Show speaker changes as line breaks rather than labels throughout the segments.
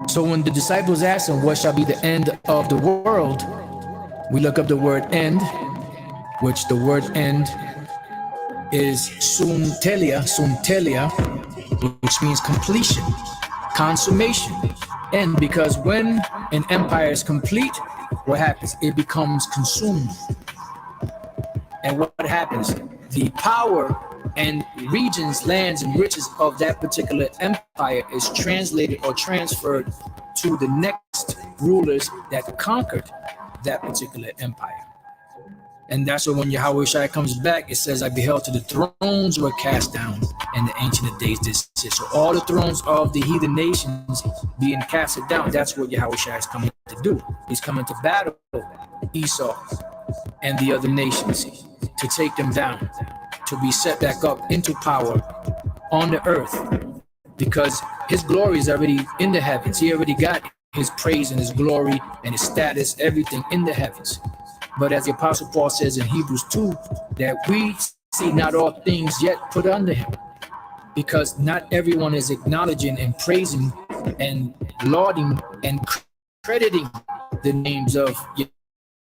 So when the disciples asked him, what shall be the end of the world? We look up the word end, which the word end is sumtelia, which means completion, consummation. And because when an empire is complete, what happens? It becomes consumed. And what happens? The power and regions, lands, and riches of that particular empire is translated or transferred to the next rulers that conquered that particular empire. And that's why when Yahweh Shai comes back, it says, I beheld to the thrones were cast down, and the Ancient of Days did sit. So all the thrones of the heathen nations being casted down, that's what Yahweh Shai is coming to do. He's coming to battle Esau and the other nations, to take them down, to be set back up into power on the earth, because his glory is already in the heavens. He already got his praise and his glory and his status, everything in the heavens. But as the Apostle Paul says in Hebrews 2, that we see not all things yet put under him, because not everyone is acknowledging and praising and lauding and crediting the names of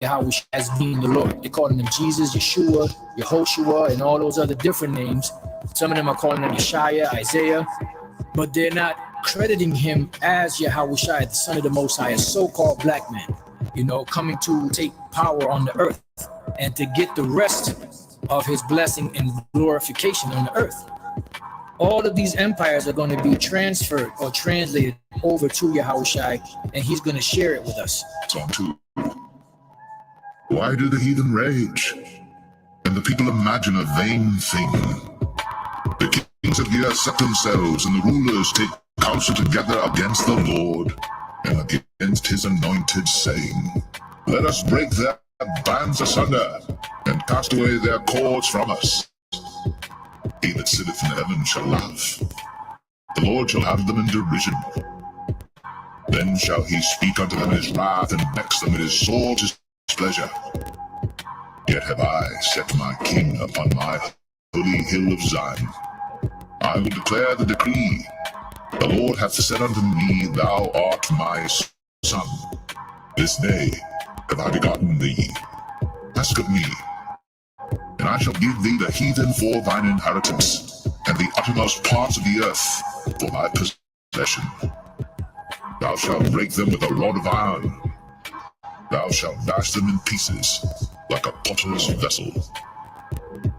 Yahweh as being the Lord. They're calling him Jesus, Yeshua, Yehoshua, and all those other different names. Some of them are calling him Yeshaya, Isaiah, but they're not crediting him as Yahweh Shai, the Son of the Most High, a so-called black man, coming to take power on the earth and to get the rest of his blessing and glorification on the earth. All of these empires are going to be transferred or translated over to Yahweh Shai, and he's going to share it with us.
Psalm 2. Why do the heathen rage, and the people imagine a vain thing? The kings of the earth set themselves, and the rulers take counsel together against the Lord, and against his anointed, saying, let us break their bands asunder, and cast away their cords from us. He that sitteth in heaven shall laugh. The Lord shall have them in derision. Then shall he speak unto them in his wrath, and vex them in his sore displeasure. Yet have I set my king upon my holy hill of Zion. I will declare the decree. The Lord hath said unto me, thou art my son. This day have I begotten thee. Ask of me, and I shall give thee the heathen for thine inheritance, and the uttermost parts of the earth for thy possession. Thou shalt break them with a rod of iron. Thou shalt dash them in pieces, like a potter's vessel.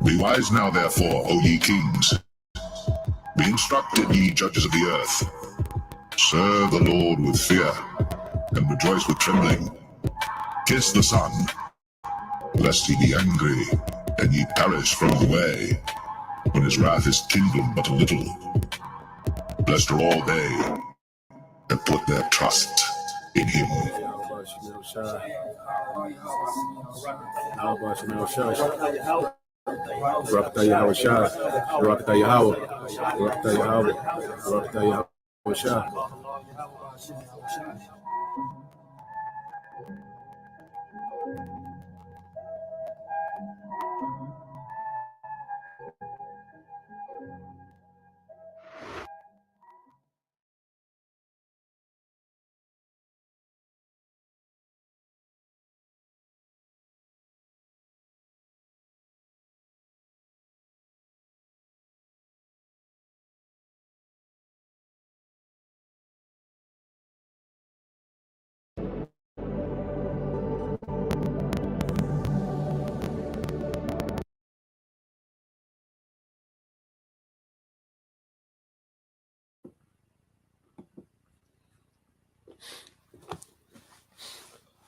Be wise now, therefore, O ye kings. Be instructed, ye judges of the earth. Serve the Lord with fear, and rejoice with trembling. Kiss the Son, lest he be angry, and ye perish from the way, when his wrath is kindled but a little. Blessed are all they that put their trust in him.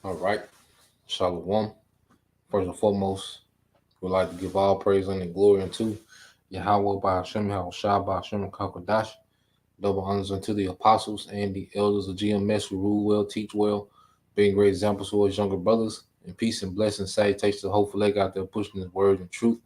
All right. Shalom. First and foremost, we'd like to give all praise and glory unto Yahweh by Hashem, Yahushua by Hashem, and Kakadash. Double honors unto the apostles and the elders of GMS who rule well, teach well, being great examples for his younger brothers. And peace and blessing, salutations to the whole leg out there pushing his word and truth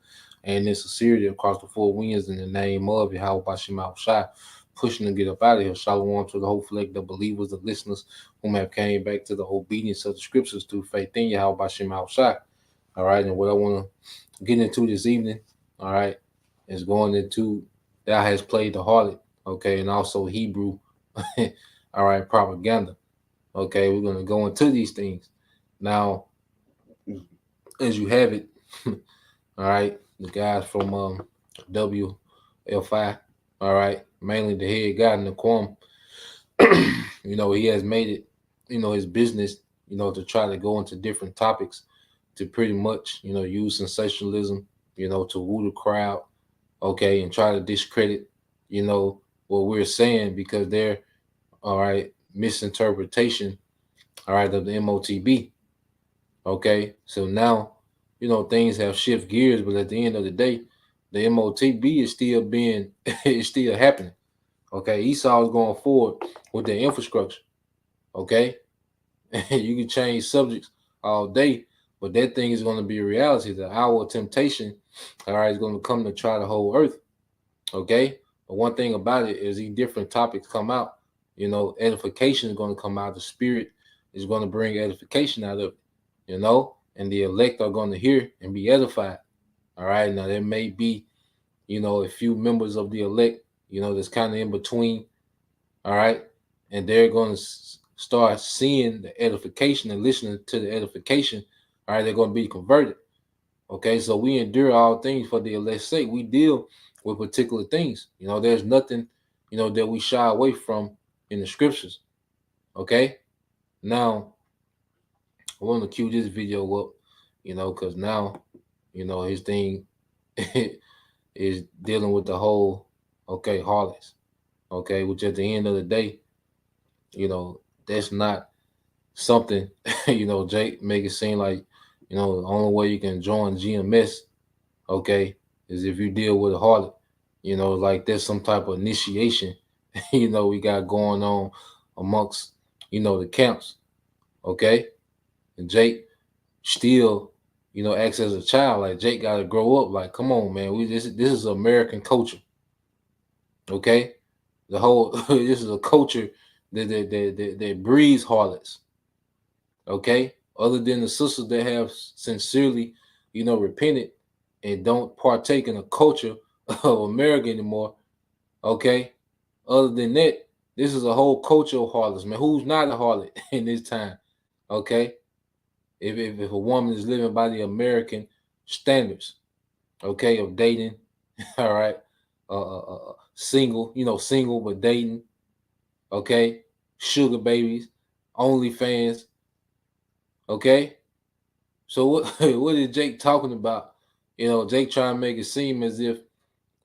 and in sincerity across the four winds in the name of Yahweh by Hashem, Yahushua, pushing to get up out of here. Shalom to the whole flag, the believers, the listeners whom have came back to the obedience of the scriptures through faith in Yahweh by Hashem, Yahushua. All right, and what I want to get into this evening, all right, is going into Thou has played the harlot, okay, and also Hebrew, all right, propaganda. Okay, we're gonna go into these things now. As you have it, all right, the guys from WFI, all right, mainly the head guy in the quorum, he has made it, his business, to try to go into different topics to pretty much, use sensationalism, to woo the crowd, okay, and try to discredit, what we're saying because they're, all right, misinterpretation, all right, of the MOTB. Okay, so now, things have shift gears, but at the end of the day, the MOTB is still being, it's still happening. Okay, Esau is going forward with the infrastructure. Okay, you can change subjects all day, but that thing is going to be a reality. The hour of temptation, all right, is going to come to try the whole earth. Okay, but one thing about it is these different topics come out. Edification is going to come out. The Spirit is going to bring edification out of it. And the elect are going to hear and be edified. All right, now there may be, a few members of the elect, that's kind of in between. All right, and they're going to start seeing the edification and listening to the edification. All right, they're going to be converted. Okay, so we endure all things for the elect's sake. We deal with particular things. There's nothing, that we shy away from in the scriptures. Okay, now I want to cue this video up, because now, his thing is dealing with the whole, okay, harlots, okay, which at the end of the day, that's not something, Jake make it seem like, the only way you can join GMS, okay, is if you deal with a harlot, like there's some type of initiation, we got going on amongst, the camps, okay, and Jake still, acts as a child. Like Jake got to grow up. Like, come on, man, this is American culture, okay, the whole this is a culture that breeds harlots. Okay, other than the sisters that have sincerely, repented and don't partake in the culture of America anymore. Okay, other than that, this is a whole culture of harlots, man. Who's not a harlot in this time? Okay, if a woman is living by the American standards, okay, of dating, all right, single, single but dating, okay, sugar babies, OnlyFans, okay. So what what is Jake talking about? Jake trying to make it seem as if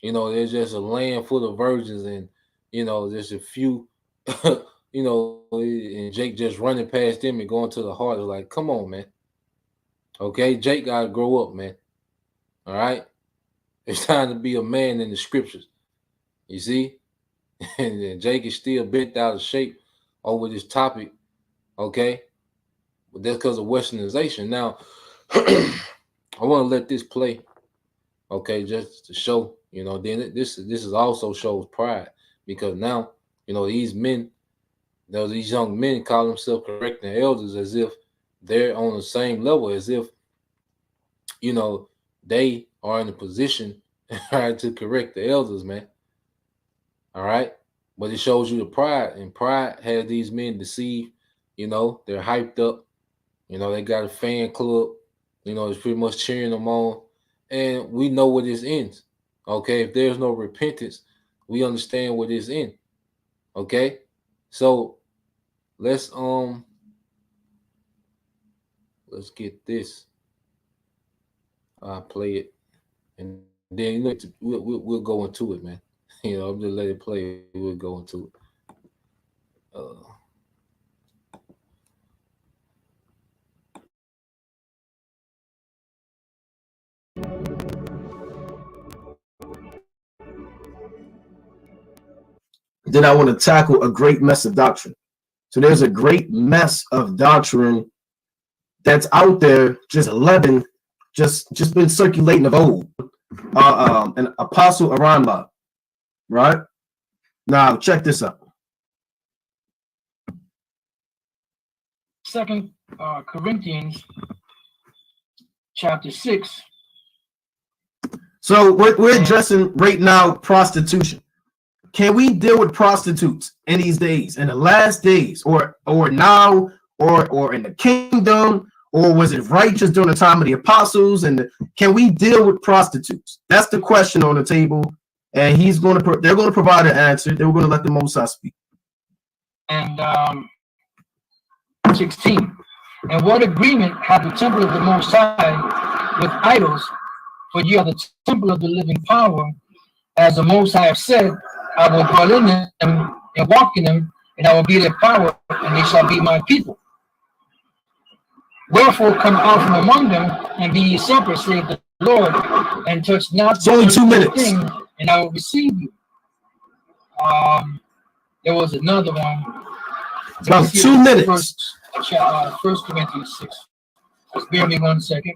there's just a land full of virgins and there's a few, and Jake just running past them and going to the heart. It's like, come on, man. Okay, Jake gotta grow up, man. All right, it's time to be a man in the scriptures. You see, and Jake is still bent out of shape over this topic. Okay, but that's because of westernization. Now, I want to let this play. Okay, just to show, then this is also shows pride because now, these men, these young men call themselves correcting elders as if they're on the same level, as if, they are in a position to correct the elders, man. All right. But it shows you the pride, and pride has these men deceived. They're hyped up. They got a fan club. It's pretty much cheering them on. And we know where this ends. Okay. If there's no repentance, we understand where this ends. Okay. So let's get this. I'll play it. And then we'll go into it, man. I'm just let it play. We'll go into it.
Then I want to tackle a great mess of doctrine. So there's a great mess of doctrine that's out there, just leaven, just been circulating of old. An Apostle Aranma, right? Now check this out.
Second Corinthians chapter 6.
So we're addressing right now prostitution. can we deal with prostitutes in these days, in the last days, or now, or in the kingdom, or was it righteous during the time of the apostles? And can we deal with prostitutes? That's the question on the table, and they're going to provide an answer. They're going to let the Most High speak.
And 16. And what agreement have the temple of the Most High with idols? For ye are the temple of the living power, as the Most High have said, I will dwell in them and walk in them, and I will be their power, and they shall be my people. Wherefore come out from among them, and be ye separate, saith the Lord, and touch not
it's only 2 minutes,
thing, and I will receive you. There was another one.
It's about 2 minutes.
First Corinthians 6. Just bear me 1 second.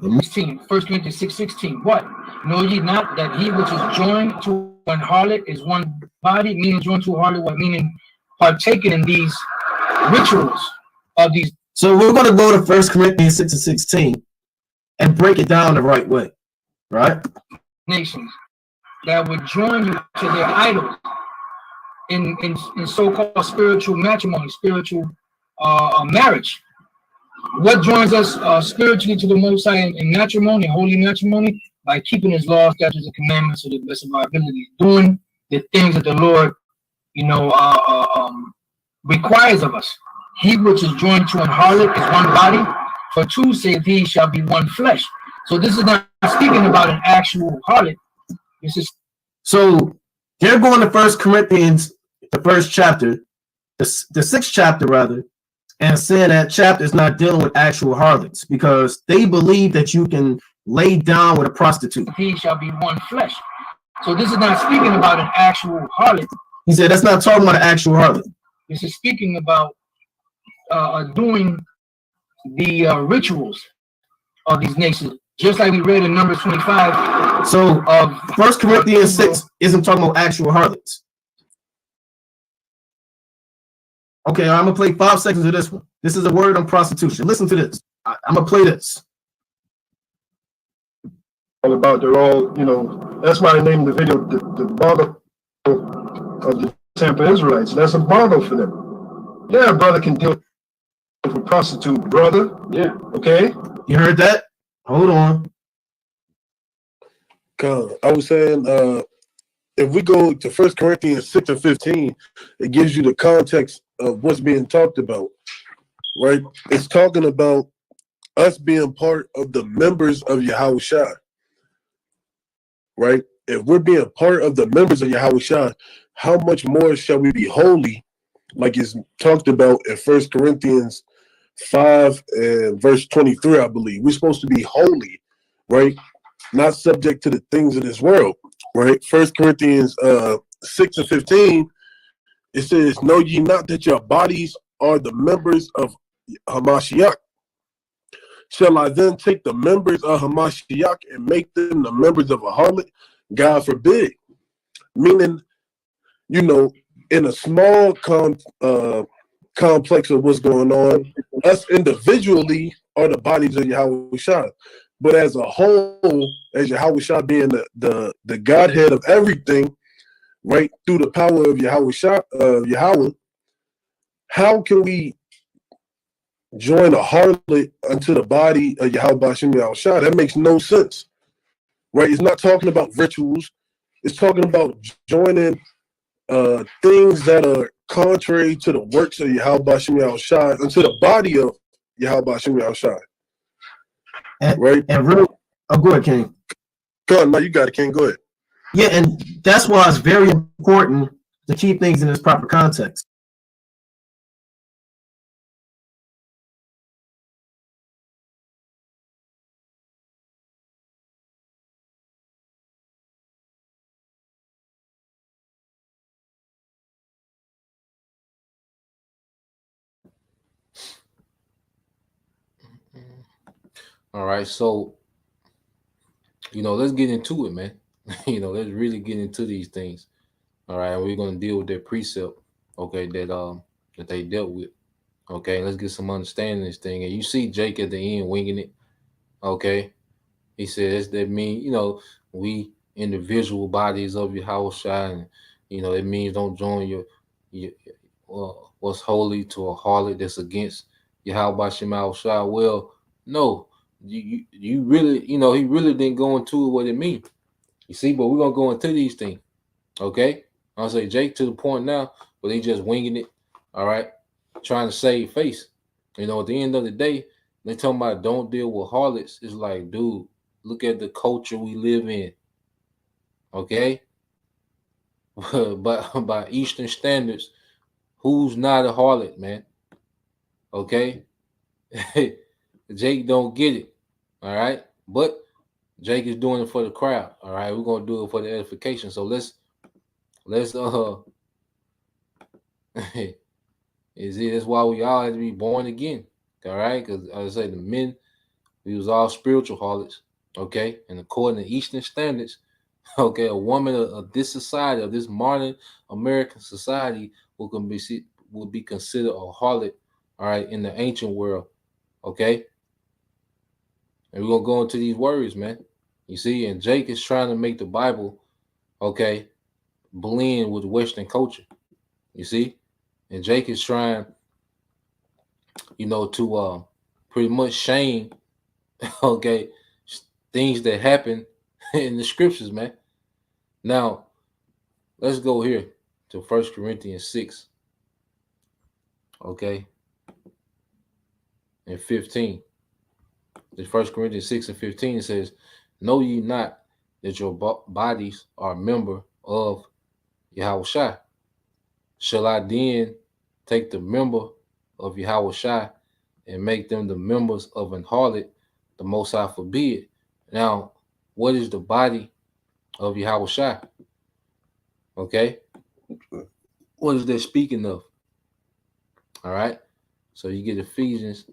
16, 1 Corinthians 6:16. What? Know ye not that he which is joined to an harlot is one body? Meaning joined to a harlot, what? Meaning partaking in these rituals of these.
So we're going to go to 1 Corinthians 6:16 and break it down the right way, right?
Nations that would join you to their idols in so-called spiritual matrimony, spiritual marriage. What joins us spiritually to the Most High in matrimony, holy matrimony? By keeping His laws, statutes, and commandments to the best of our ability, doing the things that the Lord, requires of us. He which is joined to an harlot is one body, for two, saith He, shall be one flesh. So this is not speaking about an actual harlot. This is
so they're going to 1 Corinthians, the first chapter, the 6th chapter rather, and saying that chapter is not dealing with actual harlots because they believe that you can lay down with a prostitute.
He shall be one flesh. So this is not speaking about an actual harlot.
He said that's not talking about an actual harlot.
This is speaking about doing the rituals of these nations, just like we read in Numbers 25.
So 1 Corinthians 6 isn't talking about actual harlots. Okay, I'm gonna play 5 seconds of this one. This is a word on prostitution. Listen to this. I'm gonna play this.
All about they're all, that's why I named the video the bother of the Tampa Israelites. That's a bother for them. Yeah, brother can deal with a prostitute, brother. Yeah. Okay.
You heard that? Hold on.
I was saying, if we go to 1 Corinthians 6:15, it gives you the context of what's being talked about, right? It's talking about us being part of the members of Yahushua, right? If we're being part of the members of Yahushua, how much more shall we be holy, like it's talked about in 1 Corinthians 5 and verse 23, I believe. We're supposed to be holy, right? Not subject to the things of this world, right? 1 Corinthians 6:15, it says, know ye not that your bodies are the members of Hamashiach? Shall I then take the members of Hamashiach and make them the members of a harlot? God forbid. Meaning, in a small complex of what's going on, us individually are the bodies of Yahushua. But as a whole, as Yahushua being the Godhead of everything, right, through the power of Yahweh, how can we join a harlot unto the body of Yahweh Shem Yahushua? That makes no sense, right? It's not talking about rituals. It's talking about joining things that are contrary to the works of Yahweh Shem Yahushua unto the body of Yahweh Shem Yahushua. Right?
And really, go ahead, King.
Go on, no, you got it, King. Go ahead.
Yeah, and that's why it's very important to keep things in its proper context.
All right, so let's get into it, man. Let's really get into these things. All right, we're gonna deal with their precept, okay, that they dealt with. Okay, let's get some understanding of this thing. And you see Jake at the end winging it. Okay. He says that mean, we individual bodies of Yahushua, and it means don't join your what's holy to a harlot that's against Yahweh Shema. Well, no, you really, he really didn't go into what it means. You see, but we're gonna go into these things, okay? I'll say Jake to the point now, but he just winging it, all right, trying to save face. At the end of the day, they talking about don't deal with harlots. It's like, dude, look at the culture we live in, okay? But by Eastern standards, who's not a harlot, man? Okay, Jake don't get it, all right. But Jake is doing it for the crowd, all right. We're gonna do it for the edification. So let's is it? That's why we all had to be born again, all right? Because as I say, the men, we was all spiritual harlots, okay. And according to Eastern standards, okay, a woman of this society, of this modern American society, will be considered a harlot, all right, in the ancient world, okay. And we're gonna go into these words, man. You see, and Jake is trying to make the Bible, okay, blend with Western culture. You see, and Jake is trying, to pretty much shame, okay, things that happen in the scriptures, man. Now, let's go here to 1 Corinthians 6, okay, and 15. The 1 Corinthians 6 and 15 says, "Know ye not that your bodies are a member of Yahushua? Shall I then take the member of Yahushua and make them the members of an harlot? The Most High forbid." Now, what is the body of Yahushua? Okay, what is that speaking of? All right, so you get Ephesians.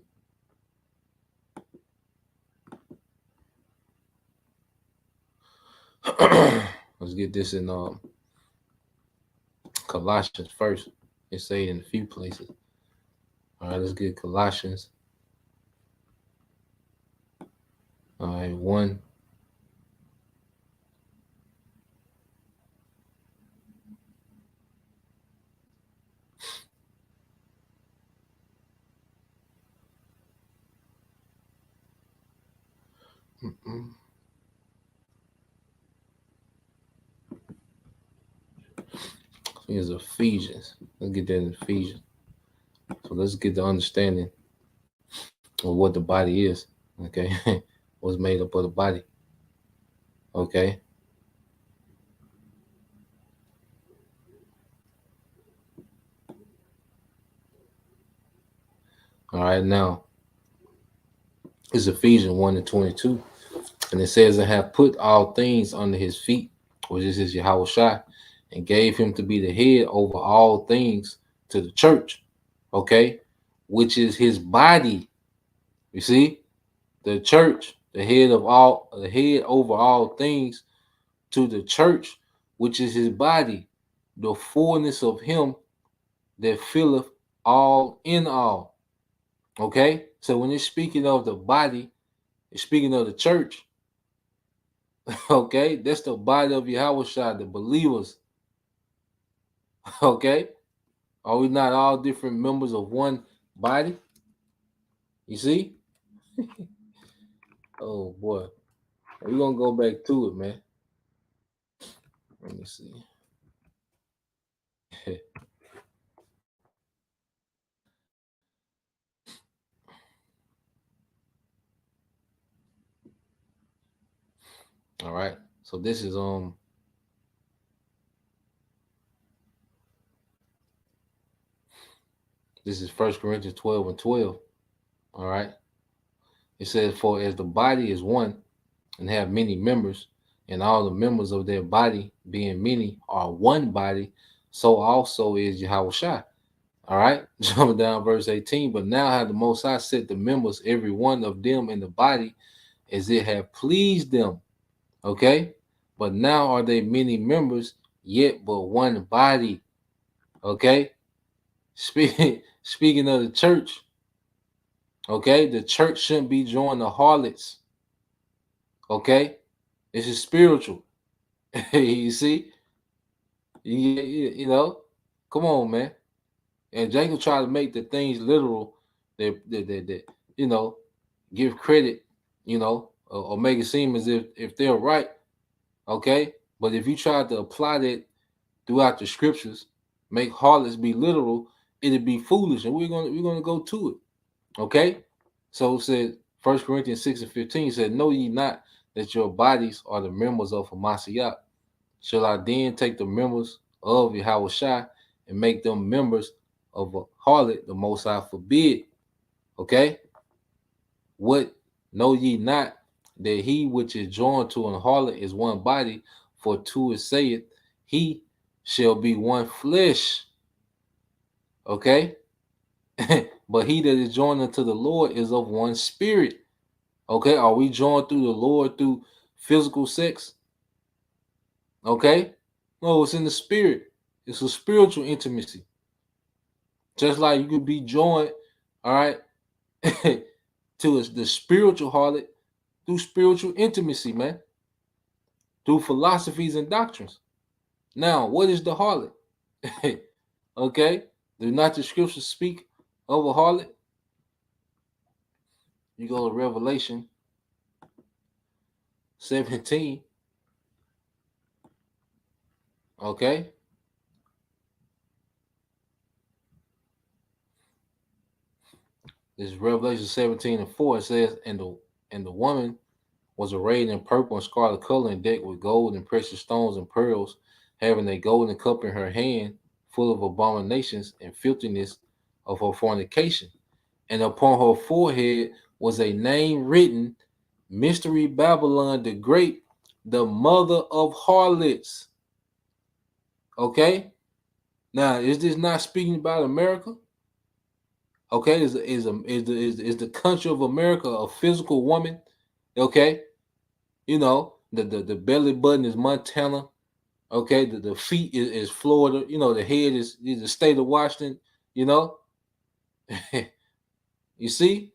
Let's get this in Colossians first. It say in a few places. All right, let's get Colossians. All right, 1. Here's Ephesians. Let's get that in Ephesians. So let's get the understanding of what the body is. Okay, what's made up of the body. Okay. All right, now it's Ephesians 1 and 22. And it says, "And have put all things under his feet," which is his Yahushua, "and gave him to be the head over all things to the church," okay, which is his body. You see, the church, the head over all things to the church, which is his body, the fullness of him that filleth all in all. Okay, so when it's speaking of the body, it's speaking of the church. Okay, that's the body of Yahushua, the believers. Okay, are we not all different members of one body? You see? Oh boy, we're gonna go back to it, man. Let me see. All right, so this is this is 1 Corinthians 12 and 12. All right, it says, "For as the body is one and have many members, and all the members of their body, being many, are one body, so also is Yahushua." All right, jumping down verse 18. "But now have the Most High set the members, every one of them, in the body as it have pleased them." Okay, but now are they many members, yet but one body. Okay, speaking of the church. Okay, the church shouldn't be joining the harlots. Okay, this is spiritual. You see, you know, come on, man. And Jacob tried to make the things literal. That you know, give credit, you know, or make it seem as if they're right. Okay, but if you try to apply that throughout the scriptures, make harlots be literal, it'd be foolish, and we're gonna go to it. Okay, so it said 1 Corinthians 6:15 said, "Know ye not that your bodies are the members of Hamashiach? Shall I then take the members of Yahushua and make them members of a harlot? The Most High forbid." Okay, what know ye not that he which is joined to an harlot is one body? For two it saith, he shall be one flesh. Okay, but he that is joined unto the Lord is of one spirit. Okay, are we joined through the Lord through physical sex? Okay, no, it's in the spirit. It's a spiritual intimacy. Just like you could be joined, all right, to the spiritual harlot through spiritual intimacy, man, through philosophies and doctrines. Now, what is the harlot? Okay, do not the scriptures speak of a harlot? You go to Revelation 17. Okay, this is Revelation 17:4. It says, and the woman was arrayed in purple and scarlet color and decked with gold and precious stones and pearls, having a golden cup in her hand, full of abominations and filthiness of her fornication. And upon her forehead was a name written, Mystery Babylon the Great, the mother of harlots. Okay? Now, is this not speaking about America? Okay, is the country of America a physical woman? Okay, you know, the belly button is Montana. Okay, the feet is Florida. You know, the head is the state of Washington. You know, you see,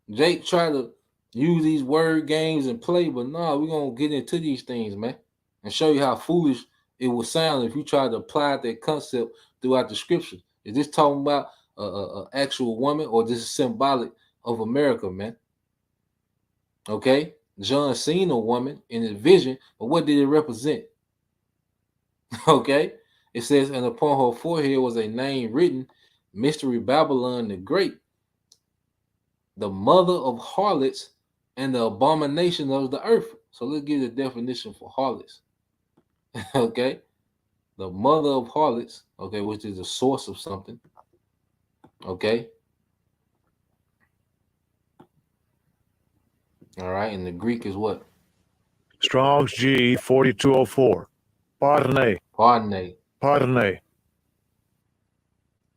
Jake tried to use these word games and play, but no, we're gonna get into these things, man, and show you how foolish it would sound if you try to apply that concept throughout the scripture. Is this talking about a actual woman, or this is symbolic of America, man? Okay, John seen a woman in his vision, but what did it represent? Okay, it says, and upon her forehead was a name written, Mystery Babylon the Great, the mother of harlots and the abomination of the earth. So let's give the definition for harlots. Okay, the mother of harlots, okay, which is the source of something. Okay, all right, and the Greek is what?
Strong's G 4204. Parne.
Pardon.
Parne.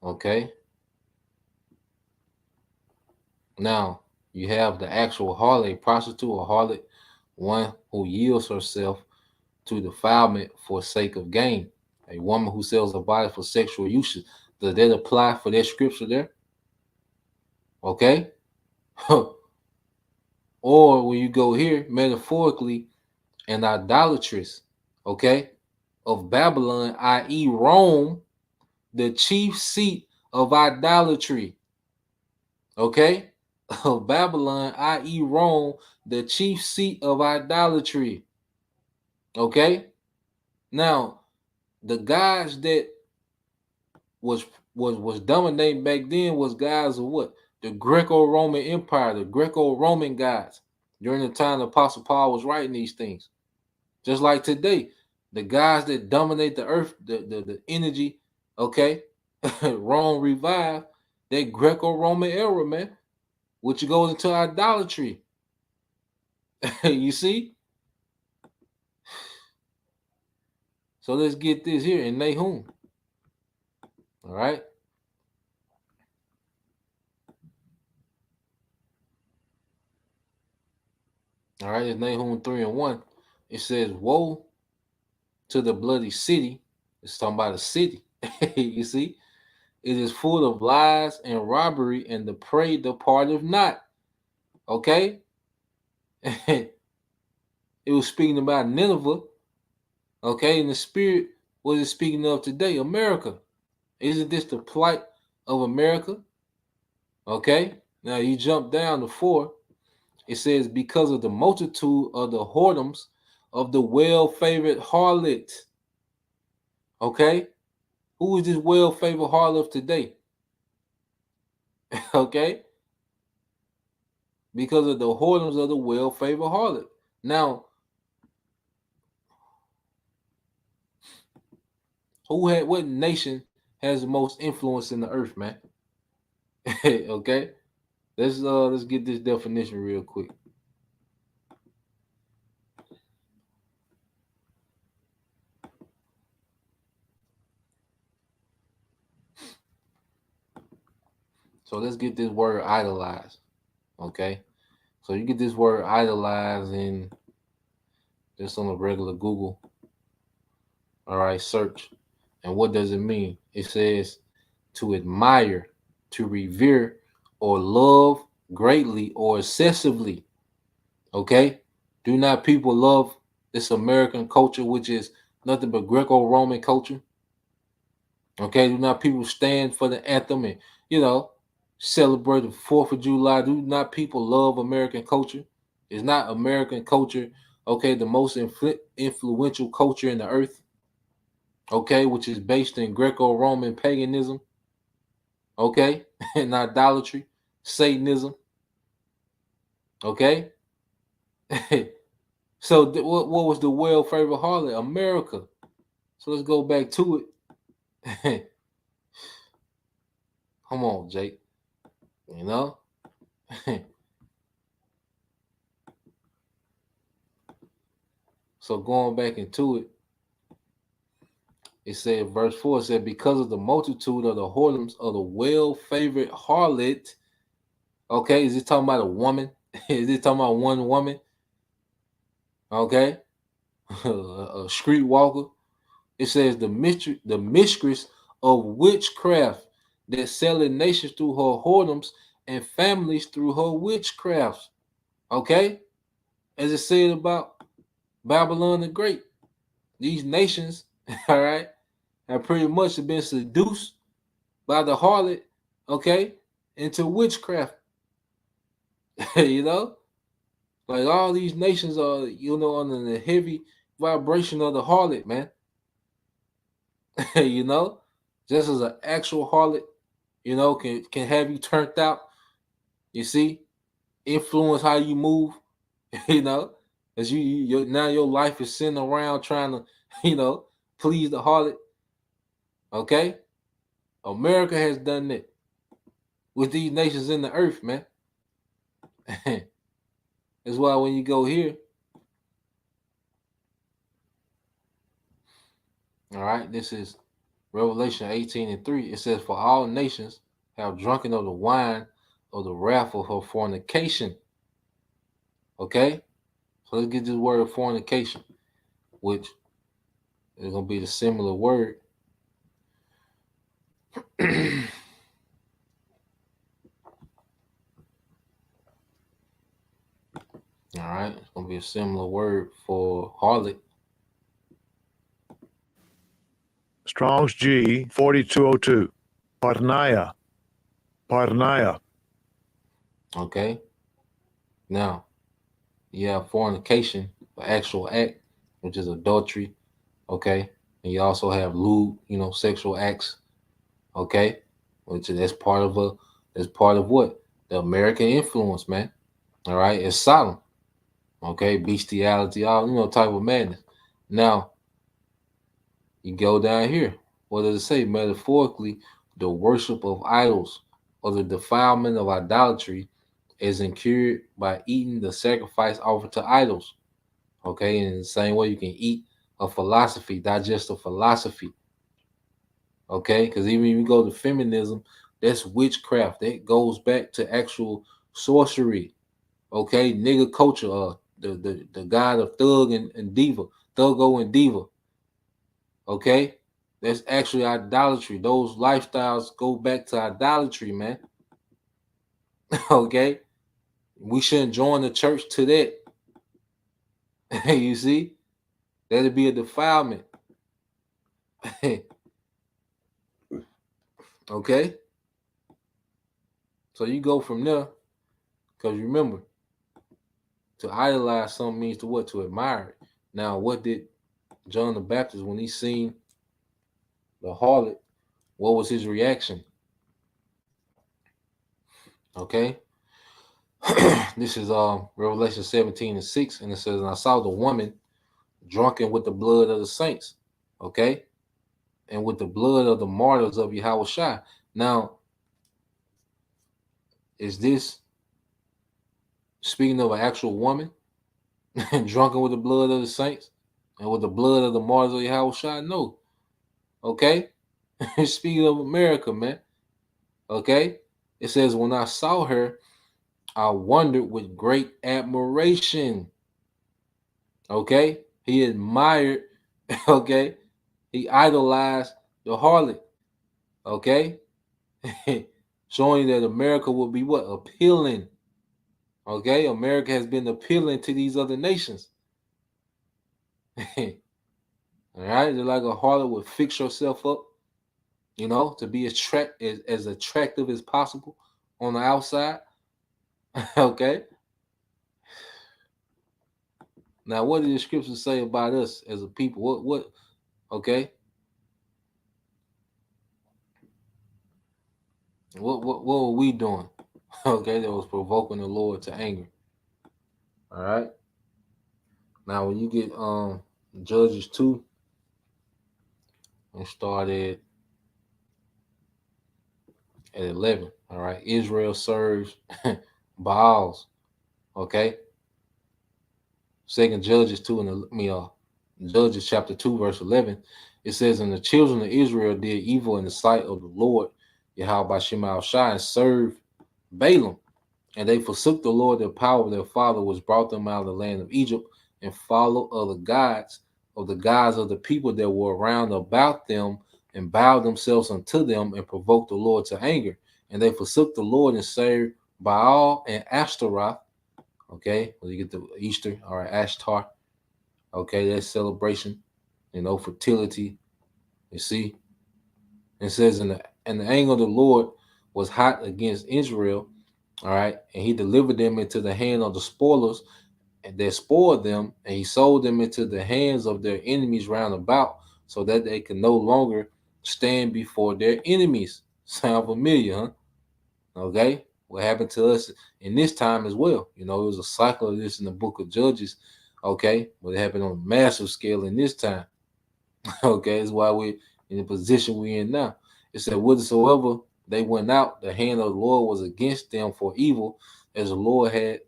Okay, now you have the actual harlot, a prostitute or harlot, one who yields herself to defilement for sake of gain. A woman who sells her body for sexual usage. Does that apply for that scripture there? Okay. Or when you go here, metaphorically, an idolatress, okay, of Babylon, i.e., Rome, the chief seat of idolatry. Okay? Of Babylon, i.e., Rome, the chief seat of idolatry. Okay? Now, the guys that was dominating back then was guys of what? The Greco-Roman Empire, the Greco-Roman guys. During the time the Apostle Paul was writing these things. Just like today, the guys that dominate the earth, the energy, okay, Rome revived, that Greco-Roman era, man, which goes into idolatry. You see? So let's get this here in Nahum. All right. All right, it's Nahum 3:1. It says, woe to the bloody city. It's talking about a city. You see? It is full of lies and robbery, and the prey departeth not. Okay? it was speaking about Nineveh. Okay, in the spirit, what is it speaking of today? America. Isn't this the plight of America? Okay, now you jump down to 4. It says, because of the multitude of the whoredoms of the well-favored harlot. Okay, who is this well-favored harlot today? Okay, because of the whoredoms of the well-favored harlot. Now, what nation has the most influence in the earth, man? Okay, let's get this definition real quick. So let's get this word idolized. Okay, so you get this word idolized in just on a regular Google. All right, search. And what does it mean? It says to admire, to revere, or love greatly or excessively. Okay? Do not people love this American culture, which is nothing but Greco-Roman culture? Okay? Do not people stand for the anthem and, celebrate the 4th of July? Do not people love American culture? Is not American culture, okay, the most influential culture in the earth? Okay, which is based in Greco-Roman paganism, okay, and idolatry, Satanism, okay. So what was the well-favored harlot? America. So let's go back to it. Come on, Jake. You know. So going back into it, it said, verse 4 said, because of the multitude of the whoredoms of the well-favored harlot. Okay, is it talking about a woman? Is it talking about one woman? Okay, a streetwalker. It says the mistress of witchcraft that selling nations through her whoredoms and families through her witchcraft. Okay, as it said about Babylon the Great, these nations, all right, have pretty much been seduced by the harlot, okay, into witchcraft. You know, like all these nations are, under the heavy vibration of the harlot, man. You know, just as an actual harlot, can have you turned out. You see, influence how you move. You know, as now your life is sitting around trying to, please the harlot. Okay, America has done that with these nations in the earth, man. That's why when you go here, all right, this is Revelation 18:3. It says, for all nations have drunken of the wine of the wrath of her fornication. Okay, so let's get this word fornication, which is going to be the similar word. All right, it's going to be a similar word for harlot.
Strong's G 4202. Parnaya. Parnaya.
Okay, now you have fornication, the actual act, which is adultery. Okay, and you also have lewd, sexual acts. Okay, which that's part of what the American influence, man. All right, it's Sodom. Okay, bestiality, all type of madness. Now you go down here. What does it say? Metaphorically, the worship of idols or the defilement of idolatry is incurred by eating the sacrifice offered to idols. Okay, and in the same way you can eat a philosophy, digest a philosophy. Okay, because even if you go to feminism, that's witchcraft. That goes back to actual sorcery. Okay, nigga culture, the god of thug and diva, thuggo and diva. Okay, that's actually idolatry. Those lifestyles go back to idolatry, man. Okay, we shouldn't join the church to that. You see, that'd be a defilement. Okay, so you go from there, because remember, to idolize something means to what? To admire it. Now, what did John the Baptist, when he seen the harlot, what was his reaction? Okay, this is Revelation 17:6, and it says, "And I saw the woman drunken with the blood of the saints." Okay, and with the blood of the martyrs of Yahweh. Now, is this speaking of an actual woman drunken with the blood of the saints and with the blood of the martyrs of Yahweh? No. Okay, speaking of America, man. Okay, it says, "When I saw her, I wondered with great admiration." Okay, he admired. Okay, he idolized the harlot. Okay, showing that America will be what? Appealing. Okay, America has been appealing to these other nations. All right, just like a harlot would fix herself up, to be as attractive as possible on the outside. Okay. Now, what did the scriptures say about us as a people? What? Okay. What were we doing? Okay, that was provoking the Lord to anger. All right. Now, when you get Judges 2 and started at 11. All right, Israel serves Baals. Okay. Second Judges 2 and Judges chapter 2 verse 11. It says, "And the children of Israel did evil in the sight of the Lord Yahweh Shema Shai, and served Balaam. And they forsook the Lord, their power of their father, which brought them out of the land of Egypt, and followed other gods of the people that were around about them, and bowed themselves unto them, and provoked the Lord to anger. And they forsook the Lord and served Baal and Ashtaroth." Okay, when you get to Easter, all right, Ashtar. Okay, that's celebration, fertility. You see, it says, and the anger of the Lord was hot against Israel. All right, and he delivered them into the hand of the spoilers, and they spoiled them, and he sold them into the hands of their enemies round about, so that they could no longer stand before their enemies. Sound familiar, huh? Okay, what happened to us in this time as well? It was a cycle of this in the book of Judges. Okay, what happened on a massive scale in this time. Okay, that's why we're in the position we're in now. It said, "Whithersoever they went out, the hand of the Lord was against them for evil, as the Lord had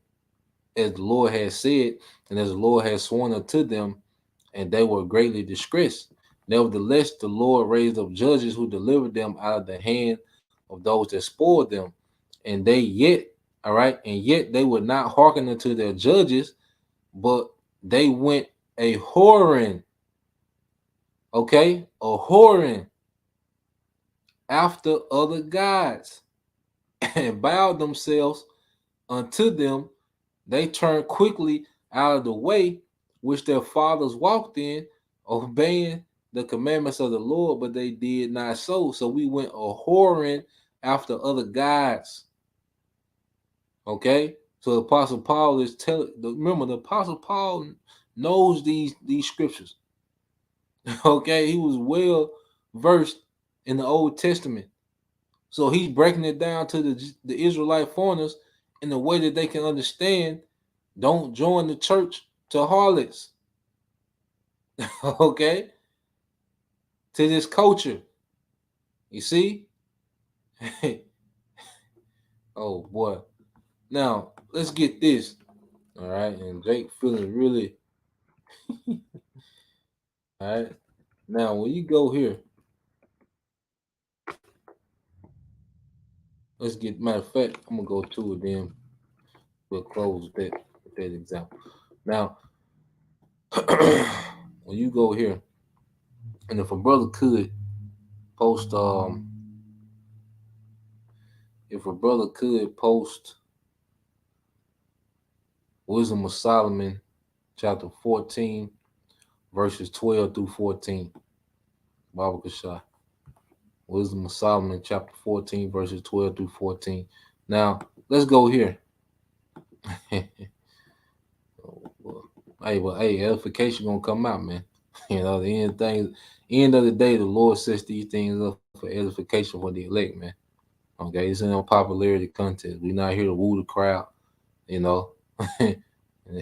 said, and as the Lord had sworn unto them, and they were greatly distressed. Nevertheless, the Lord raised up judges who delivered them out of the hand of those that spoiled them. And they yet, all right, and yet they would not hearken unto their judges, but they went a whoring, okay, a whoring after other gods, and bowed themselves unto them. They turned quickly out of the way which their fathers walked in, obeying the commandments of the Lord, but they did not so. So we went a whoring after other gods." Okay, so the Apostle Paul is telling. Remember, the Apostle Paul knows these scriptures. Okay, he was well versed in the Old Testament, so he's breaking it down to the Israelite foreigners in a way that they can understand. Don't join the church to harlots. Okay, to this culture. You see? Oh boy. Now let's get this. All right, and Jake feeling really all right. Now when you go here, let's get, matter of fact, I'm gonna go to it, then we'll close with that example. Now when you go here, and if a brother could post Wisdom of Solomon chapter 14, verses 12 through 14. Baba Kashah. Wisdom of Solomon, chapter 14, verses 12 through 14. Now, let's go here. Hey, edification gonna come out, man. You know, end of the day, the Lord sets these things up for edification for the elect, man. Okay, it's an unpopularity contest. We're not here to woo the crowd, you know, and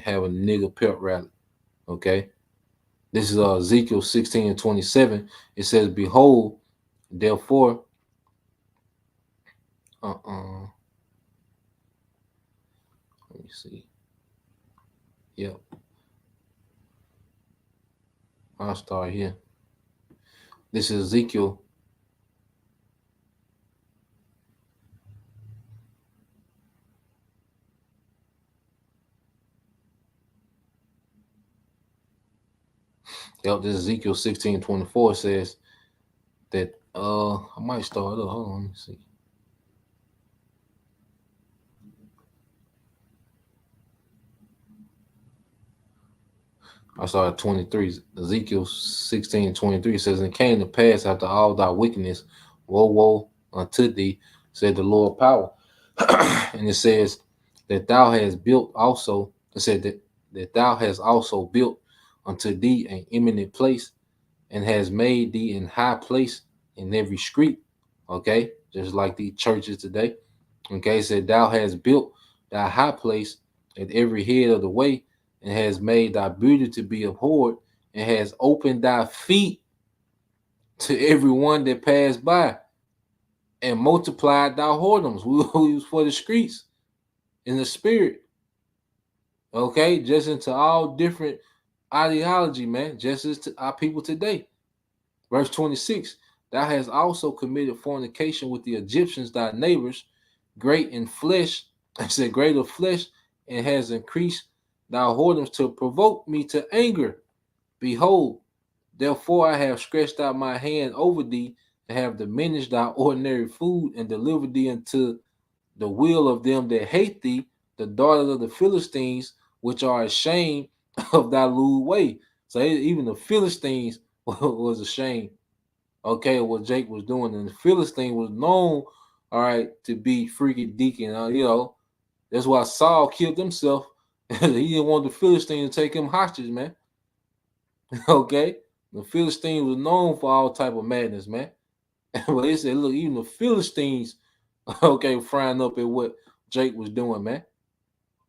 have a nigga pep rally. Okay. This is Ezekiel 16 and 27. It says, behold, therefore, let me see. Yep. I'll start here. This is Ezekiel. Yep, this is Ezekiel 16:24 says that I might start up. Hold on, let me see. I started 23. Ezekiel 16:23 says, and it came to pass after all thy wickedness, woe unto thee, said the Lord power. And it says that thou hast built also, it said that thou hast also built unto thee an eminent place, and has made thee in high place in every street. Okay, just like the churches today. Okay, it said thou hast built thy high place at every head of the way, and has made thy beauty to be abhorred, and has opened thy feet to every one that passed by, and multiplied thy whoredoms. We was for the streets in the spirit. Okay, just into all different ideology, man, just as to our people today. Verse 26, thou hast also committed fornication with the Egyptians, thy neighbors, great in flesh, I said great of flesh, and has increased thy whoredoms to provoke me to anger. Behold, therefore I have stretched out my hand over thee, and have diminished thy ordinary food, and delivered thee into the will of them that hate thee, the daughters of the Philistines, which are ashamed of thy lewd way. So even the Philistines was ashamed, okay, of what Jake was doing. And the Philistine was known, all right, to be freaky deacon. You know, that's why Saul killed himself. He didn't want the Philistine to take him hostage, man. Okay, the Philistine was known for all type of madness, man. But they said, look, even the Philistines, okay, frying up at what Jake was doing, man.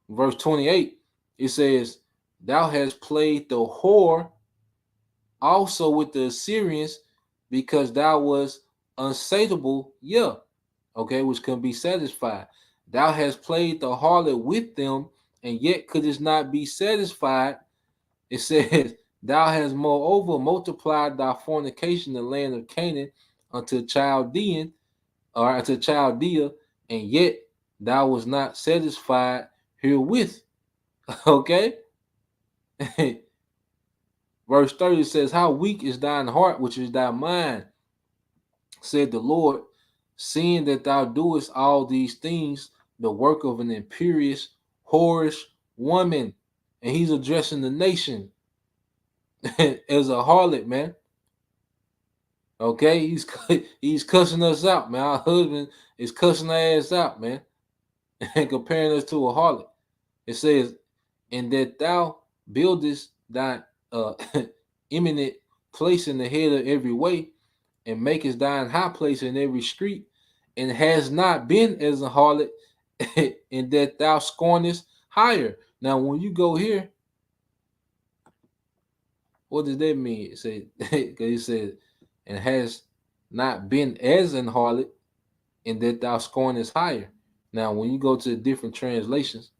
Verse 28, it says, thou hast played the whore also with the Assyrians, because thou was unsatiable, yeah, okay, which can be satisfied. Thou hast played the harlot with them, and yet couldst not be satisfied. It says, thou hast moreover multiplied thy fornication in the land of Canaan unto Chaldean, or unto Chaldea, and yet thou was not satisfied herewith. Okay. Verse 30 says, how weak is thine heart, which is thy mind, said the Lord, seeing that thou doest all these things, the work of an imperious, whorish woman. And he's addressing the nation as a harlot, man. Okay, he's cussing us out, man. Our husband is cussing our ass out, man, and comparing us to a harlot. It says, and that thou buildest thy eminent place in the head of every way, and makest thine high place in every street, and has not been as a harlot, in that thou scornest higher. Now, when you go here, what does that mean? It says, because he said, and has not been as an harlot, in that thou scornest higher. Now, when you go to the different translations,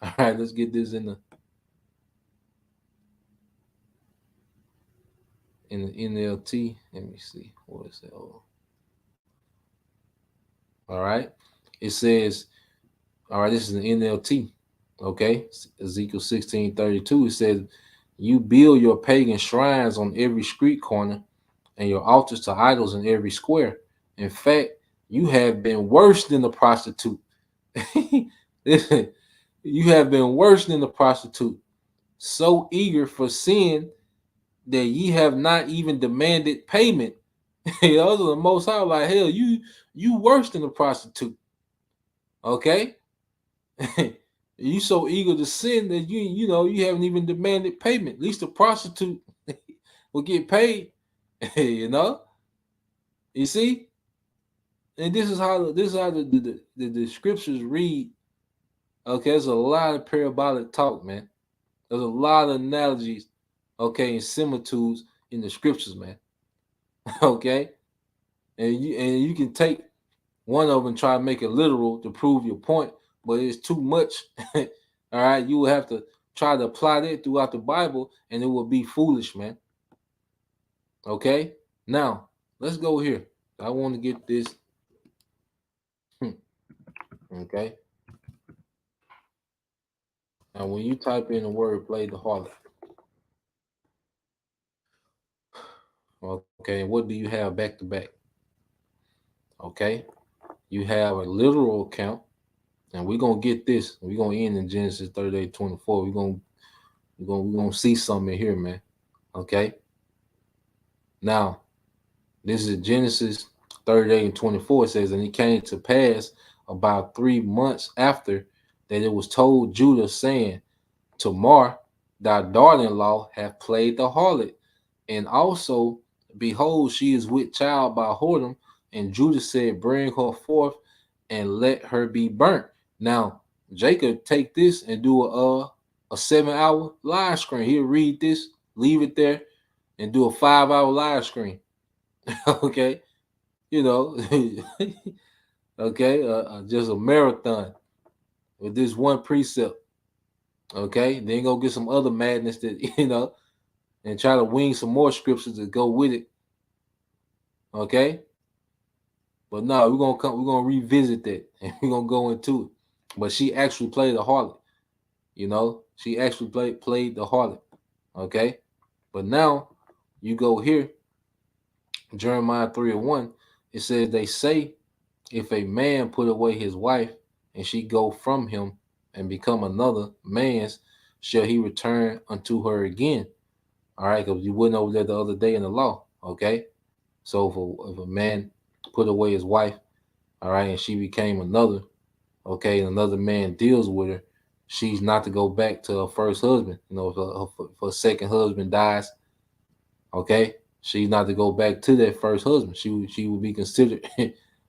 all right, let's get this in the NLT. Let me see. What is that? Oh. All right. It says, all right, this is an NLT. Okay. Ezekiel 16:32. It says, you build your pagan shrines on every street corner, and your altars to idols in every square. In fact, you have been worse than the prostitute. You have been worse than the prostitute. so eager for sin that ye have not even demanded payment. Those are the Most High, like, hell, you worse than a prostitute. Okay? You so eager to sin that you haven't even demanded payment. At least a prostitute will get paid. You see? And this is how the scriptures read. Okay, there's a lot of parabolic talk, man. There's a lot of analogies, okay, and similitudes in the scriptures, man. Okay, and you can take one of them and try to make it literal to prove your point, but it's too much. All right, you will have to try to apply that throughout the Bible, and it will be foolish, man. Okay, now let's go here. I want to get this. Okay, now when you type in the word "play the harlot," okay, what do you have back to back? Okay, you have a literal account, and we're gonna get this. We're gonna end in Genesis 38:24. We're gonna see something here, man. Okay. Now, this is Genesis 38:24. It says, and it came to pass about 3 months after that it was told Judah, saying, Tamar, thy daughter-in-law, hath played the harlot, and also, behold, she is with child by whoredom. And Judah said, bring her forth and let her be burnt. Now, Jacob take this and do a 7-hour live screen. He'll read this, leave it there, and do a 5-hour live screen. Okay, okay, just a marathon with this one precept. Okay, then go get some other madness that and try to wing some more scriptures to go with it. Okay, but no, we're gonna revisit that and we're gonna go into it. But she actually played the harlot. She actually played the harlot. Okay, but now you go here, Jeremiah 3:1. It says, they say, if a man put away his wife and she go from him and become another man's, shall he return unto her again? All right, because you went over there the other day in the law. Okay, so if a man put away his wife, all right, and she became another, okay, and another man deals with her, she's not to go back to her first husband. If her second husband dies, okay, she's not to go back to that first husband. She would be considered,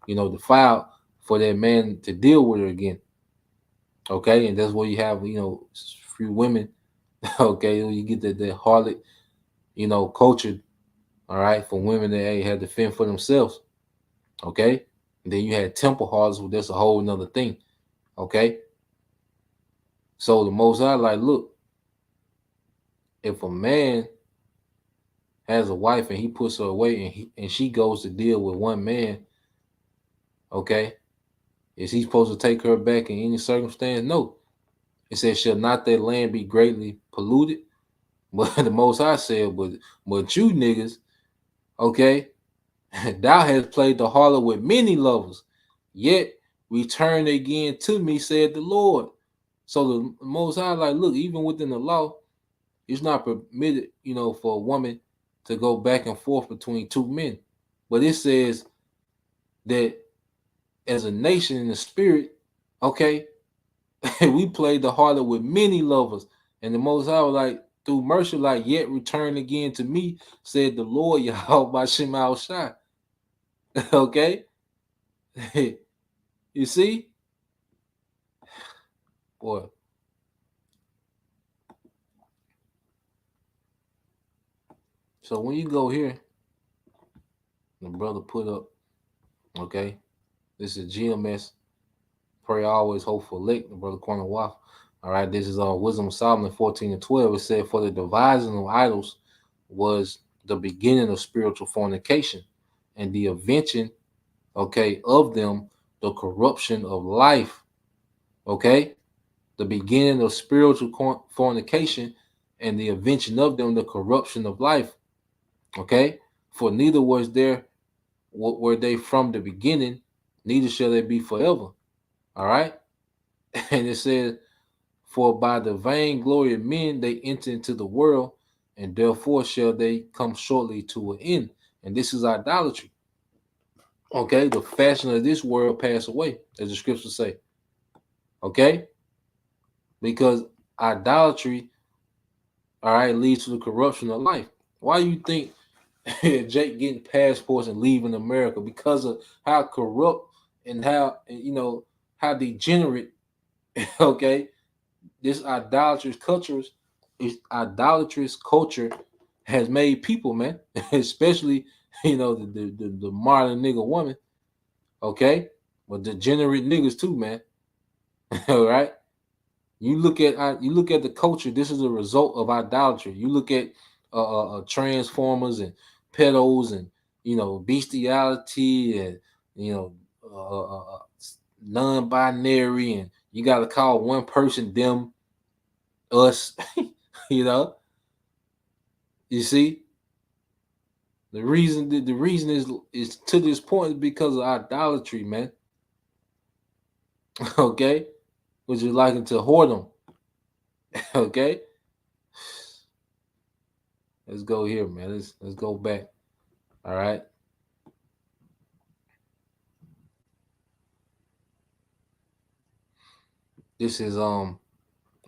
defiled for that man to deal with her again. Okay, and that's where you have, few women. Okay, you get the harlot, culture. All right, for women that had to fend for themselves. Okay, and then you had temple harlots. That's a whole nother thing. Okay, so the Most High, like, look, if a man has a wife and he puts her away and she goes to deal with one man, okay, is he supposed to take her back in any circumstance? No. It says, shall not that land be greatly polluted? But the Most High said, but you niggas, okay, thou hast played the harlot with many lovers, yet return again to me, said the Lord. So the Most High, like, look, even within the law, it's not permitted, for a woman to go back and forth between two men. But it says that as a nation in the spirit, okay, we played the harlot with many lovers. And the Most High was like, through mercy, like, yet return again to me, said the Lord, Yahweh by Shema Shai. Okay? You see? Boy. So when you go here, the brother put up, okay, this is GMS. Pray always, hope for elect, the brother Corner Waff. All right, this is Wisdom of Solomon 14:12. It said, for the devising of idols was the beginning of spiritual fornication, and the invention, okay, of them, the corruption of life. Okay, the beginning of spiritual fornication, and the invention of them, the corruption of life. Okay, for neither were they from the beginning, neither shall they be forever. All right, and it says, For by the vain glory of men they enter into the world, and therefore shall they come shortly to an end. And this is idolatry. Okay, the fashion of this world pass away, as the scriptures say. Okay, because idolatry, all right, leads to the corruption of life. Why you think Jake getting passports and leaving America? Because of how corrupt and how how degenerate. Okay, this idolatrous culture has made people, man, especially the modern nigga woman. Okay, but degenerate niggas too, man. All right. You look at the culture. This is a result of idolatry. You look at transformers and pedos and bestiality and you know non-binary, and you got to call one person them, us. you know. You see, the reason is to this point is because of idolatry, man. Okay, which is likened to whoredom. Okay. Let's go here, man. Let's go back. All right. This is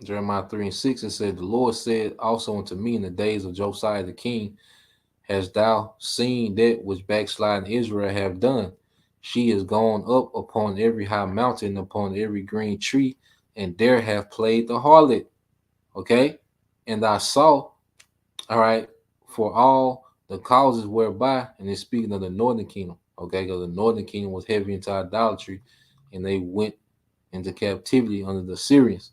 Jeremiah 3:6. It said, the Lord said also unto me in the days of Josiah the king, hast thou seen that which backsliding Israel have done? She is gone up upon every high mountain, upon every green tree, and there have played the harlot. Okay. And I saw, all right, for all the causes whereby, and it's speaking of the northern kingdom, okay, because the northern kingdom was heavy into idolatry, and they went into captivity under the Syrians.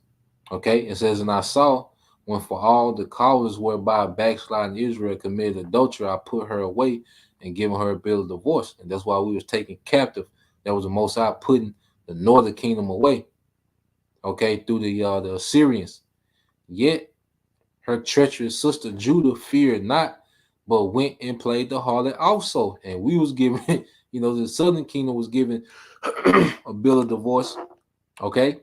Okay, it says, and I saw when for all the causes whereby backsliding Israel committed adultery, I put her away and given her a bill of divorce, and that's why we was taken captive. That was the Most High putting the northern kingdom away, okay, through the Assyrians. Yet her treacherous sister Judah feared not, but went and played the harlot also. And we was given, the southern kingdom was given a bill of divorce, okay?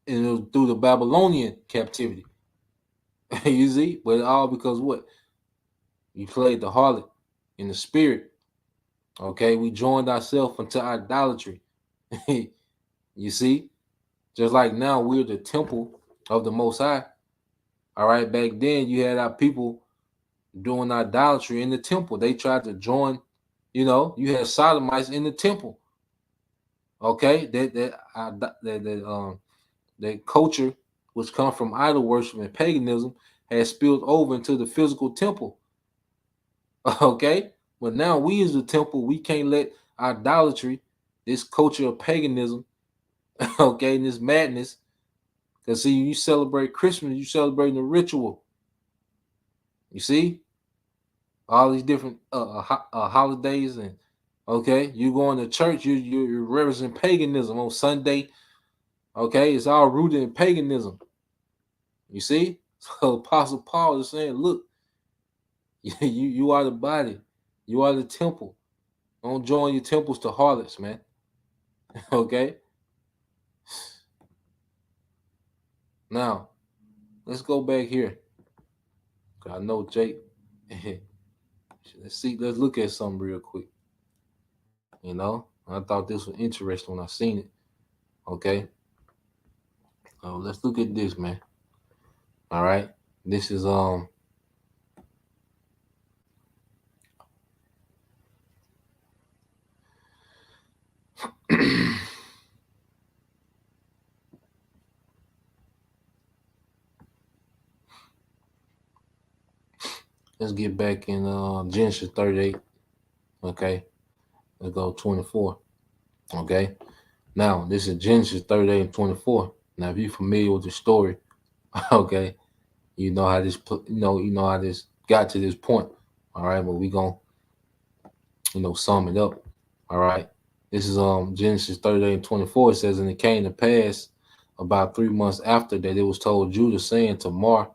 And it was through the Babylonian captivity. You see? But all because what? You played the harlot in the spirit. Okay, we joined ourselves into idolatry. You see? Just like now we're the temple of the Most High. All right, back then you had our people doing idolatry in the temple. They tried to join, you had sodomites in the temple. Okay, that culture, which come from idol worship and paganism, has spilled over into the physical temple. Okay, but now we as the temple, we can't let idolatry, this culture of paganism, okay, and this madness. Because see, you celebrate Christmas, you celebrating the ritual. You see, all these different holidays, and okay, you going to church, you're representing paganism on Sunday. Okay, it's all rooted in paganism. You see, so Apostle Paul is saying, look, you are the body, you are the temple. Don't join your temples to harlots, man. Okay. Now, let's go back here. I know Jake. Let's look at something real quick. I thought this was interesting when I seen it. Okay. Let's look at this, man. All right. This is let's get back in Genesis 38. Okay. Let's go 24. Okay. Now, this is Genesis 38 and 24. Now, if you're familiar with the story, okay, you know how this how this got to this point. All right, but we gonna sum it up. All right. This is Genesis 38 and 24. It says, and it came to pass about 3 months after that it was told Judah, saying, Tamar,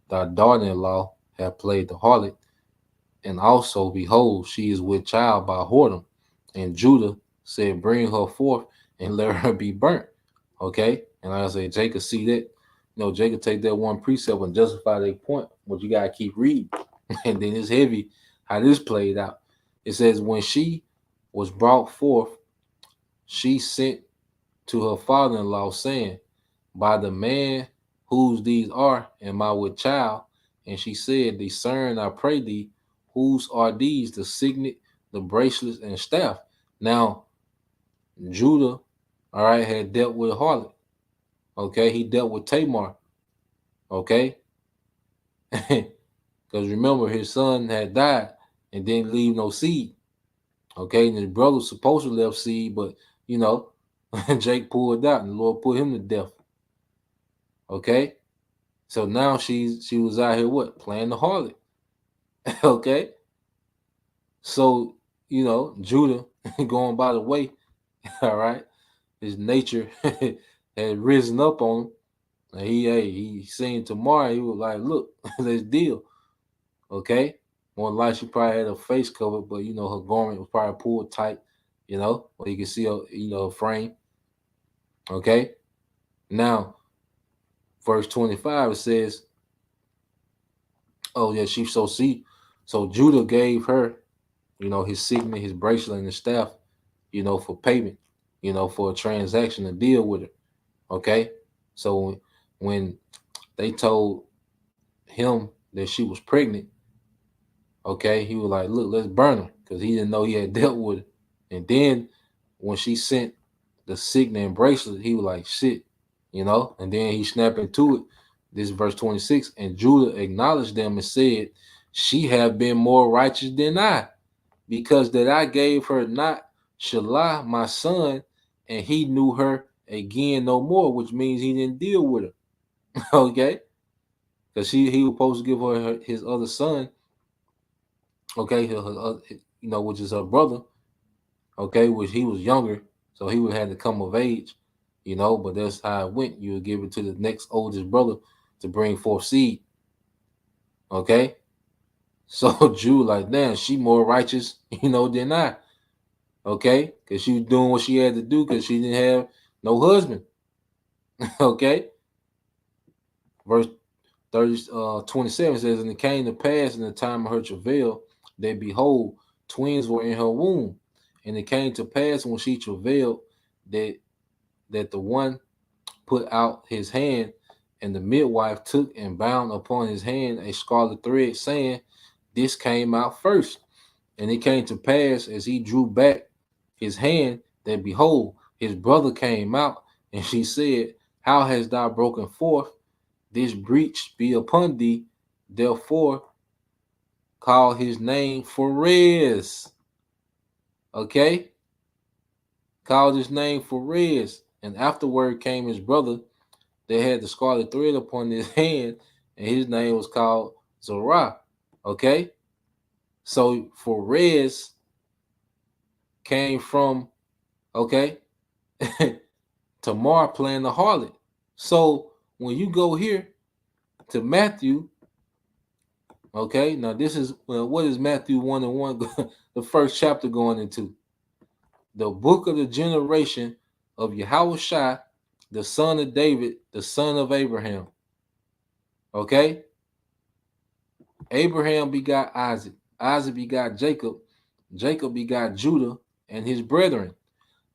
thy daughter-in-law, have played the harlot, and also behold, she is with child by whoredom. And Judah said, bring her forth and let her be burnt. Okay. And like I say, Jacob see that, Jacob take that one precept and justify their point, but you gotta keep reading. And then it's heavy how this played out. It says, when she was brought forth, she sent to her father-in-law, saying, by the man whose these are, am I with child? And she said, discern, I pray thee, whose are these, the signet, the bracelets, and staff. Now, Judah, all right, had dealt with Harlot. Okay, he dealt with Tamar. Okay, because remember, his son had died and didn't leave no seed. Okay, and his brother was supposed to left seed, but Jake pulled out, and the Lord put him to death. Okay, so now she was out here playing the harlot. Okay, so Judah going by the way. All right, his nature had risen up on him. And he seen Tamar. He was like, look, let's deal. Okay, more than likely she probably had her face covered, but her garment was probably pulled tight. Where you can see her, her frame. Okay, now verse 25 it says, oh yeah, so Judah gave her, his signet, his bracelet, and his staff, for payment, for a transaction to deal with her. Okay, so when they told him that she was pregnant, okay, he was like, look, let's burn her, because he didn't know he had dealt with it. And then when she sent the signet and bracelet, he was like, shit, and then he snapped into it. This is verse 26. And Judah acknowledged them and said, she have been more righteous than I, because that I gave her not Shelah, my son, and he knew her again no more, which means he didn't deal with her. Okay? Because he was supposed to give her his other son, okay, which is her brother, okay, which he was younger, so he would have to come of age, but that's how it went. You would give it to the next oldest brother to bring forth seed. Okay? So Jew like, damn, she more righteous, than I. Okay? Because she was doing what she had to do because she didn't have no husband. Okay? Verse 27 says, and it came to pass in the time of her travail that behold, twins were in her womb. And it came to pass when she travailed that the one put out his hand, and the midwife took and bound upon his hand a scarlet thread, saying, this came out first. And it came to pass as he drew back his hand that behold, his brother came out, and she said, how hast thou broken forth? This breach be upon thee. Therefore, call his name Pharez. Okay? Called his name Pharez. And afterward came his brother that had the scarlet thread upon his hand, and his name was called Zerah. Okay? So Pharez came from, okay, Tamar playing the harlot. So when you go here to Matthew, okay, now this is, what is Matthew 1 and 1, the first chapter going into? The book of the generation of Yahushua, the son of David, the son of Abraham. Okay? Abraham begot Isaac. Isaac begot Jacob. Jacob begot Judah and his brethren.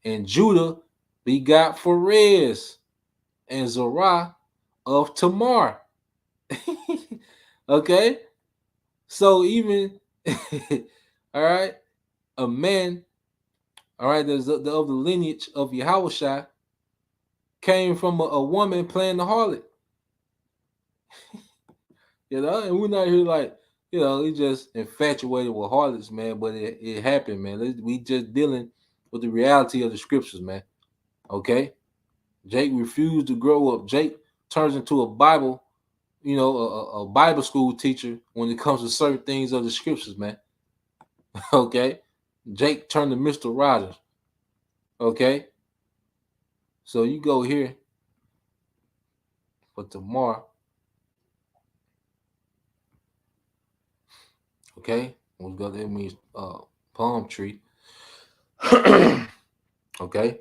And Judah begot Pharez and Zerah of Tamar. Okay? So even, all right, a man, all right, there's of the lineage of Yahushua came from a woman playing the harlot. And we're not here like, he just infatuated with harlots, man. But it happened, man. We just dealing with the reality of the scriptures, man. Okay? Jake refused to grow up. Jake turns into a Bible, a Bible school teacher when it comes to certain things of the scriptures, man. Okay? Jake turned to Mr. Rogers. Okay? So you go here for tomorrow. Okay? We go there means palm tree. Okay?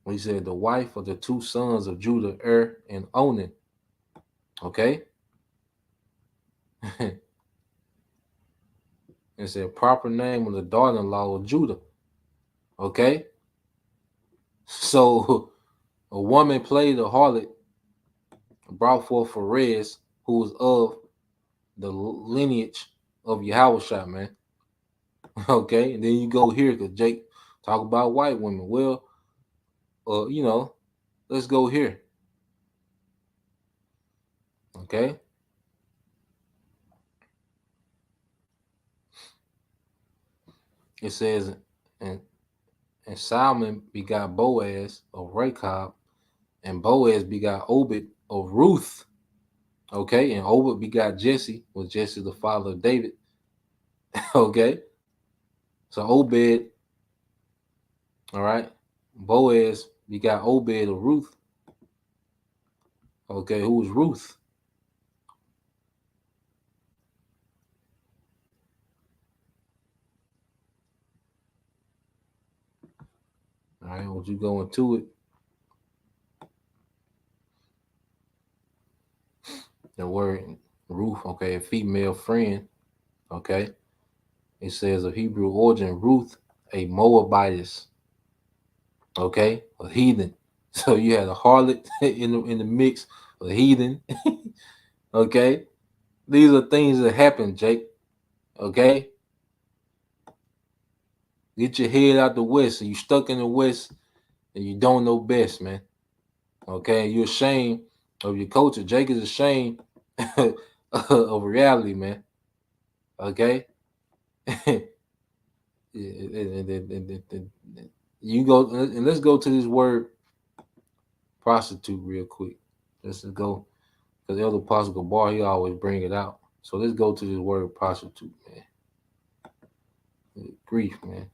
when he said the wife of the two sons of Judah, and Onan. Okay? It said proper name of the daughter-in-law of Judah. Okay? So a woman played a harlot, brought forth Pharez, who was of the lineage of Yahushua, man. Okay? And then you go here, because Jake talk about white women. Well, let's go here. Okay? It says, and Salmon begot Boaz of Rechab, and Boaz begot Obed of Ruth. Okay, and Obed begot Jesse, was Jesse the father of David. Okay, so Obed, all right, Boaz begot Obed of Ruth. Okay, who was Ruth? All right, once you go into it, the word Ruth, okay, a female friend, okay, it says of Hebrew origin, Ruth, a Moabitess, okay, a heathen. So you had a harlot in the mix, a heathen. Okay, these are things that happen, Jake. Okay, get your head out the west. And you stuck in the west, and you don't know best, man. Okay, you're ashamed of your culture. Jake is ashamed of reality, man. Okay, you go and let's go to this word prostitute real quick. Let's just go because Elder Apostle Bar, he always bring it out. So let's go to this word prostitute, man. Grief, man.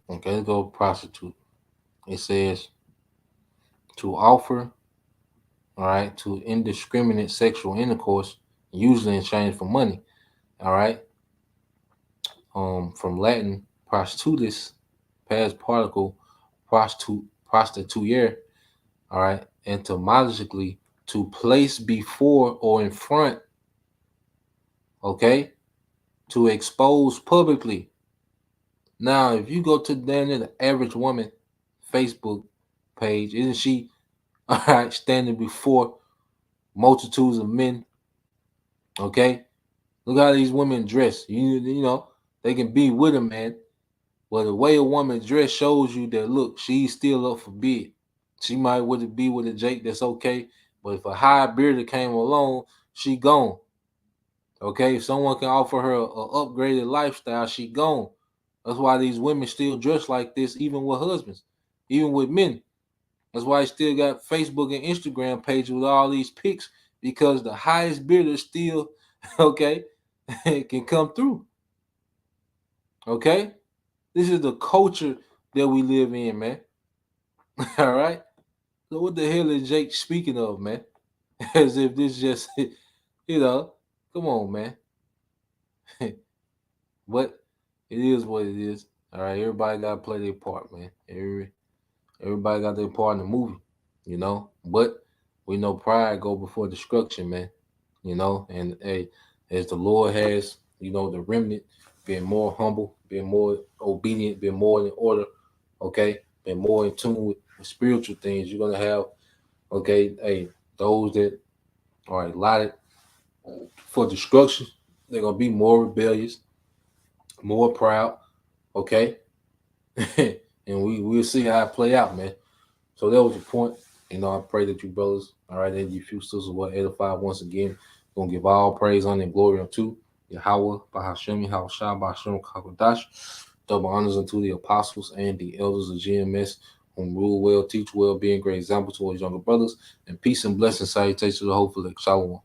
Okay, let's go prostitute. It says to offer, all right, to indiscriminate sexual intercourse, usually in exchange for money. All right. From Latin prostitutus, past particle, prostituere, all right, etymologically to place before or in front, okay, to expose publicly. Now, if you go to the average woman Facebook page, isn't she all right standing before multitudes of men? Okay, look how these women dress. You know they can be with a man, but the way a woman dress shows you that look, she's still up for bid. She might would be with a Jake, that's okay, but if a high bearded came along, she gone. Okay, if someone can offer her a upgraded lifestyle, she gone. That's why these women still dress like this, even with husbands, even with men. That's why I still got Facebook and Instagram pages with all these pics, because the highest bidder still, okay, can come through. Okay? This is the culture that we live in, man. All right? So what the hell is Jake speaking of, man? As if this just, come on, man. But it is what it is. All right, everybody got to play their part, man. Everybody got their part in the movie, But we know pride go before destruction, man. And hey, as the Lord has, the remnant being more humble, being more obedient, being more in order, okay, being more in tune with spiritual things, you're gonna have, okay, hey, those that are allotted for destruction, they're gonna be more rebellious, more proud, okay, and we'll see how it play out, man. So that was the point. I pray that you brothers, all right, and you few sisters will edify once again. We're gonna give all praise, honor, and glory unto Yahweh, Bahashem, Yahushua, Bahashem, Kakodash. Double honors unto the apostles and the elders of GMS, whom rule well, teach well, being great example to his younger brothers, and peace and blessing salutations to the hopeful. Shalom.